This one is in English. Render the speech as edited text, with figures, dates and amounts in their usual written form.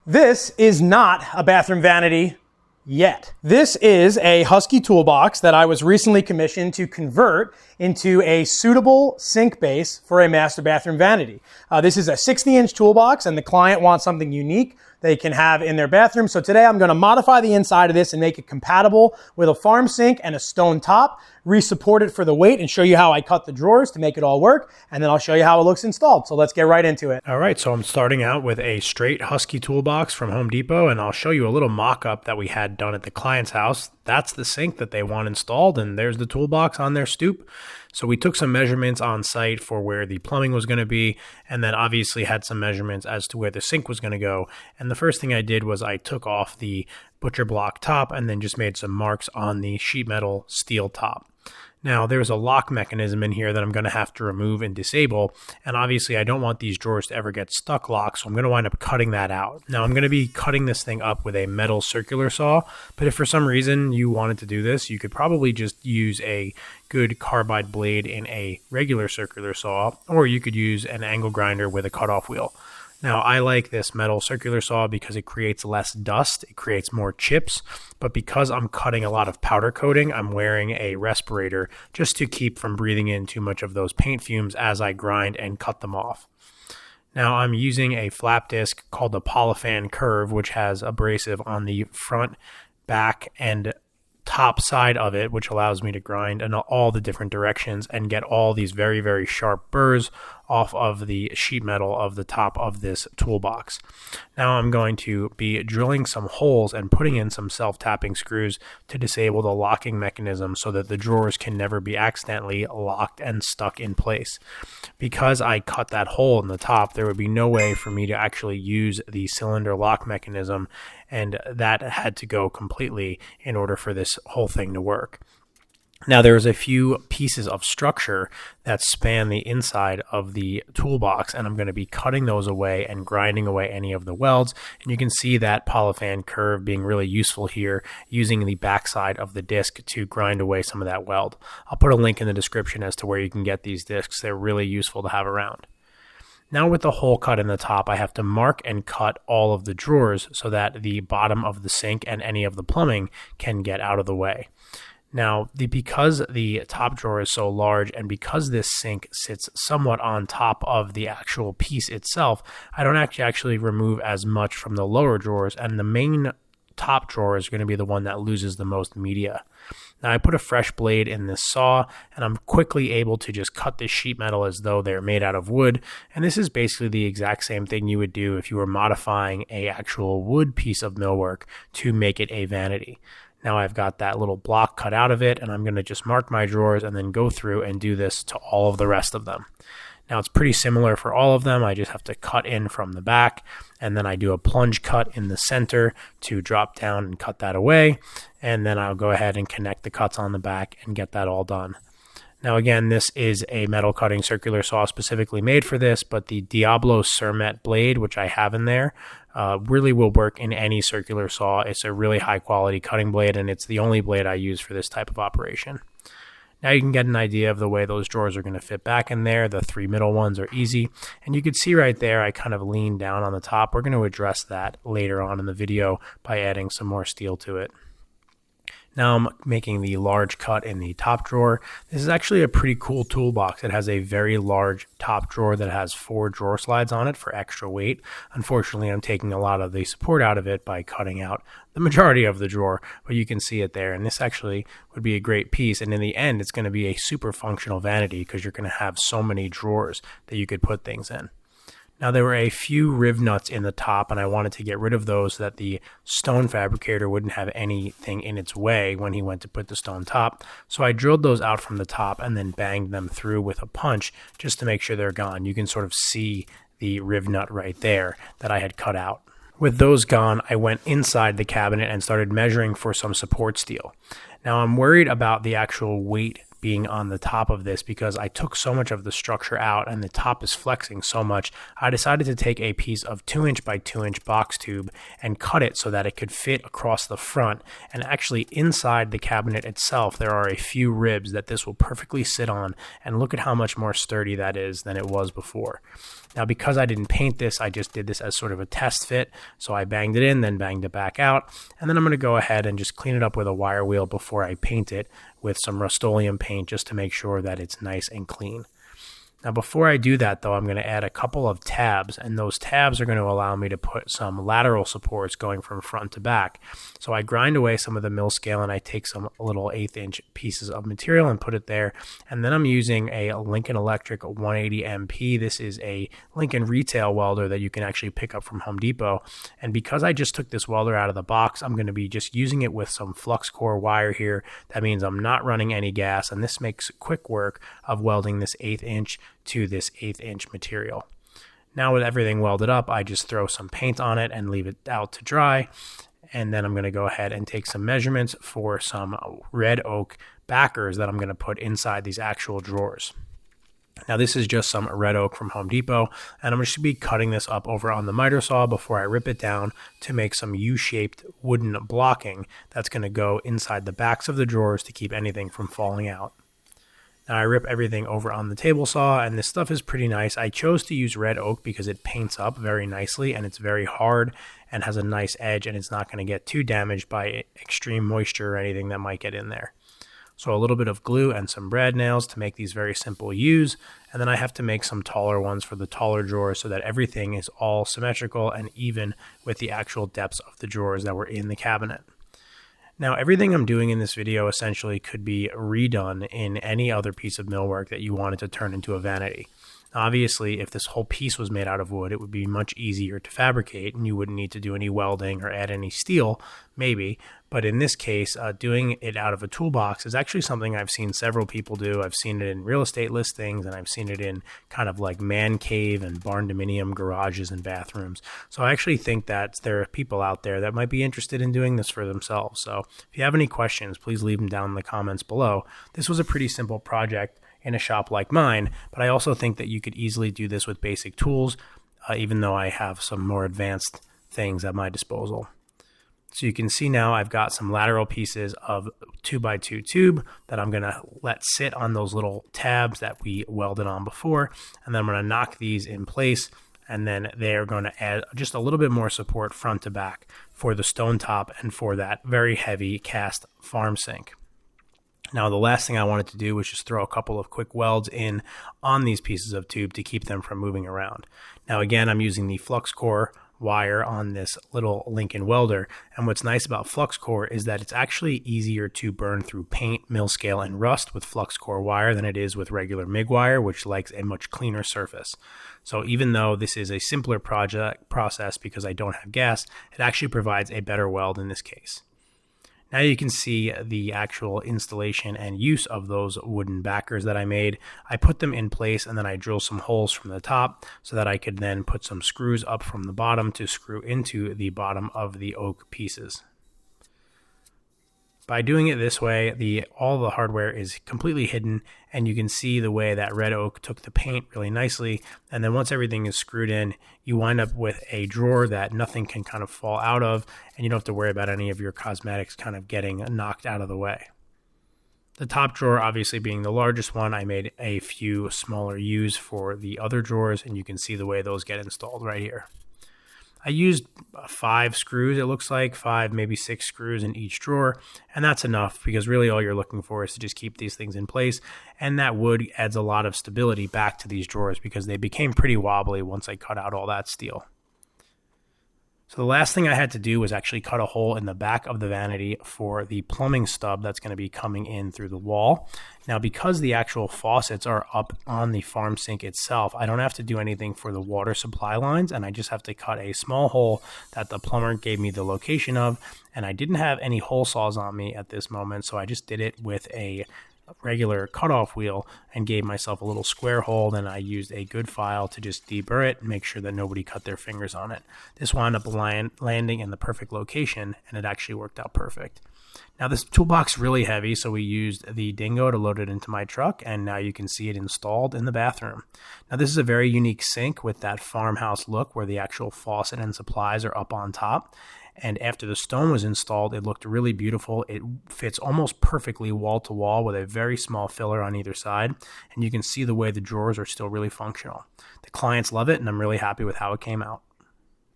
This is not a bathroom vanity yet. This is a Husky toolbox that I was recently commissioned to convert into a suitable sink base for a master bathroom vanity. This is a 60-inch toolbox and the client wants something unique they can have in their bathroom. So today I'm going to modify the inside of this and make it compatible with a farm sink and a stone top, re-support it for the weight and show you how I cut the drawers to make it all work. And then I'll show you how it looks installed. So let's get right into it. All right, so I'm starting out with a straight Husky toolbox from Home Depot, and I'll show you a little mock-up that we had done at the client's house. That's the sink that they want installed, and there's the toolbox on their stoop. So we took some measurements on site for where the plumbing was going to be, and then obviously had some measurements as to where the sink was going to go. And the first thing I did was I took off the butcher block top and then just made some marks on the sheet metal steel top. Now, there's a lock mechanism in here that I'm going to have to remove and disable, and obviously I don't want these drawers to ever get stuck locked, so I'm going to wind up cutting that out. Now, I'm going to be cutting this thing up with a metal circular saw, but if for some reason you wanted to do this, you could probably just use a good carbide blade in a regular circular saw, or you could use an angle grinder with a cutoff wheel. Now, I like this metal circular saw because it creates less dust, it creates more chips, but because I'm cutting a lot of powder coating, I'm wearing a respirator just to keep from breathing in too much of those paint fumes as I grind and cut them off. Now, I'm using a flap disc called the Polifan Curve, which has abrasive on the front, back, and top side of it, which allows me to grind in all the different directions and get all these very, very sharp burrs off of the sheet metal of the top of this toolbox. Now I'm going to be drilling some holes and putting in some self-tapping screws to disable the locking mechanism so that the drawers can never be accidentally locked and stuck in place. Because I cut that hole in the top, there would be no way for me to actually use the cylinder lock mechanism, and that had to go completely in order for this whole thing to work. Now, there's a few pieces of structure that span the inside of the toolbox, and I'm going to be cutting those away and grinding away any of the welds. And you can see that Polifan curve being really useful here, using the backside of the disc to grind away some of that weld. I'll put a link in the description as to where you can get these discs. They're really useful to have around. Now with the hole cut in the top, I have to mark and cut all of the drawers so that the bottom of the sink and any of the plumbing can get out of the way. Now, because the top drawer is so large and because this sink sits somewhat on top of the actual piece itself, I don't actually remove as much from the lower drawers, and the main top drawer is going to be the one that loses the most media. Now, I put a fresh blade in this saw, and I'm quickly able to just cut this sheet metal as though they're made out of wood, and this is basically the exact same thing you would do if you were modifying an actual wood piece of millwork to make it a vanity. Now I've got that little block cut out of it, and I'm going to just mark my drawers and then go through and do this to all of the rest of them. Now it's pretty similar for all of them. I just have to cut in from the back, and then I do a plunge cut in the center to drop down and cut that away, and then I'll go ahead and connect the cuts on the back and get that all done. Now again, this is a metal cutting circular saw specifically made for this, but the Diablo Surmet blade, which I have in there, really will work in any circular saw. It's a really high quality cutting blade, and it's the only blade I use for this type of operation. Now you can get an idea of the way those drawers are going to fit back in there. The three middle ones are easy, and you can see right there I kind of lean down on the top. We're going to address that later on in the video by adding some more steel to it. Now I'm making the large cut in the top drawer. This is actually a pretty cool toolbox. It has a very large top drawer that has 4 drawer slides on it for extra weight. Unfortunately, I'm taking a lot of the support out of it by cutting out the majority of the drawer, but you can see it there. And this actually would be a great piece. And in the end, it's going to be a super functional vanity because you're going to have so many drawers that you could put things in. Now, there were a few riv nuts in the top, and I wanted to get rid of those so that the stone fabricator wouldn't have anything in its way when he went to put the stone top. So I drilled those out from the top and then banged them through with a punch just to make sure they're gone. You can sort of see the riv nut right there that I had cut out. With those gone, I went inside the cabinet and started measuring for some support steel. Now, I'm worried about the actual weight being on the top of this because I took so much of the structure out and the top is flexing so much. I decided to take a piece of 2-inch by 2-inch box tube and cut it so that it could fit across the front, and actually inside the cabinet itself there are a few ribs that this will perfectly sit on, and look at how much more sturdy that is than it was before. Now, because I didn't paint this, I just did this as sort of a test fit. So I banged it in, then banged it back out. And then I'm going to go ahead and just clean it up with a wire wheel before I paint it with some Rust-Oleum paint just to make sure that it's nice and clean. Now, before I do that, though, I'm going to add a couple of tabs, and those tabs are going to allow me to put some lateral supports going from front to back. So I grind away some of the mill scale, and I take some little 1/8" pieces of material and put it there. And then I'm using a Lincoln Electric 180 MP. This is a Lincoln retail welder that you can actually pick up from Home Depot. And because I just took this welder out of the box, I'm going to be just using it with some flux core wire here. That means I'm not running any gas, and this makes quick work of welding this 1/8" to this 1/8" material. Now with everything welded up, I just throw some paint on it and leave it out to dry. And then I'm going to go ahead and take some measurements for some red oak backers that I'm going to put inside these actual drawers. Now this is just some red oak from Home Depot, and I'm just going to be cutting this up over on the miter saw before I rip it down to make some U-shaped wooden blocking that's going to go inside the backs of the drawers to keep anything from falling out. Now I rip everything over on the table saw, and this stuff is pretty nice. I chose to use red oak because it paints up very nicely, and it's very hard and has a nice edge, and it's not going to get too damaged by extreme moisture or anything that might get in there. So a little bit of glue and some brad nails to make these very simple U's, and then I have to make some taller ones for the taller drawers so that everything is all symmetrical and even with the actual depths of the drawers that were in the cabinet. Now, everything I'm doing in this video essentially could be redone in any other piece of millwork that you wanted to turn into a vanity. Obviously, if this whole piece was made out of wood, it would be much easier to fabricate, and you wouldn't need to do any welding or add any steel, maybe. But in this case, doing it out of a toolbox is actually something I've seen several people do. I've seen it in real estate listings, and I've seen it in kind of like man cave and barn dominium garages and bathrooms. So I actually think that there are people out there that might be interested in doing this for themselves. So if you have any questions, please leave them down in the comments below. This was a pretty simple project in a shop like mine, but I also think that you could easily do this with basic tools, even though I have some more advanced things at my disposal. So you can see now I've got some lateral pieces of 2x2 tube that I'm going to let sit on those little tabs that we welded on before, and then I'm going to knock these in place, and then they're going to add just a little bit more support front to back for the stone top and for that very heavy cast farm sink. Now, the last thing I wanted to do was just throw a couple of quick welds in on these pieces of tube to keep them from moving around. Now, again, I'm using the flux core wire on this little Lincoln welder, and what's nice about flux core is that it's actually easier to burn through paint, mill scale, and rust with flux core wire than it is with regular MIG wire, which likes a much cleaner surface. So even though this is a simpler process because I don't have gas, it actually provides a better weld in this case. Now you can see the actual installation and use of those wooden backers that I made. I put them in place, and then I drill some holes from the top so that I could then put some screws up from the bottom to screw into the bottom of the oak pieces. By doing it this way, all the hardware is completely hidden, and you can see the way that red oak took the paint really nicely. And then once everything is screwed in, you wind up with a drawer that nothing can kind of fall out of, and you don't have to worry about any of your cosmetics kind of getting knocked out of the way. The top drawer obviously being the largest one, I made a few smaller U's for the other drawers, and you can see the way those get installed right here. I used 5 screws, it looks like 5, maybe 6 screws in each drawer, and that's enough because really all you're looking for is to just keep these things in place, and that wood adds a lot of stability back to these drawers because they became pretty wobbly once I cut out all that steel. So the last thing I had to do was actually cut a hole in the back of the vanity for the plumbing stub that's going to be coming in through the wall. Now, because the actual faucets are up on the farm sink itself, I don't have to do anything for the water supply lines, and I just have to cut a small hole that the plumber gave me the location of, and I didn't have any hole saws on me at this moment, so I just did it with a regular cutoff wheel and gave myself a little square hole. Then I used a good file to just deburr it and make sure that nobody cut their fingers on it. This wound up landing in the perfect location, and it actually worked out perfect. Now this toolbox is really heavy, so we used the dingo to load it into my truck, and now you can see it installed in the bathroom. Now this is a very unique sink with that farmhouse look where the actual faucet and supplies are up on top. And after the stone was installed, it looked really beautiful. It fits almost perfectly wall to wall with a very small filler on either side. And you can see the way the drawers are still really functional. The clients love it, and I'm really happy with how it came out.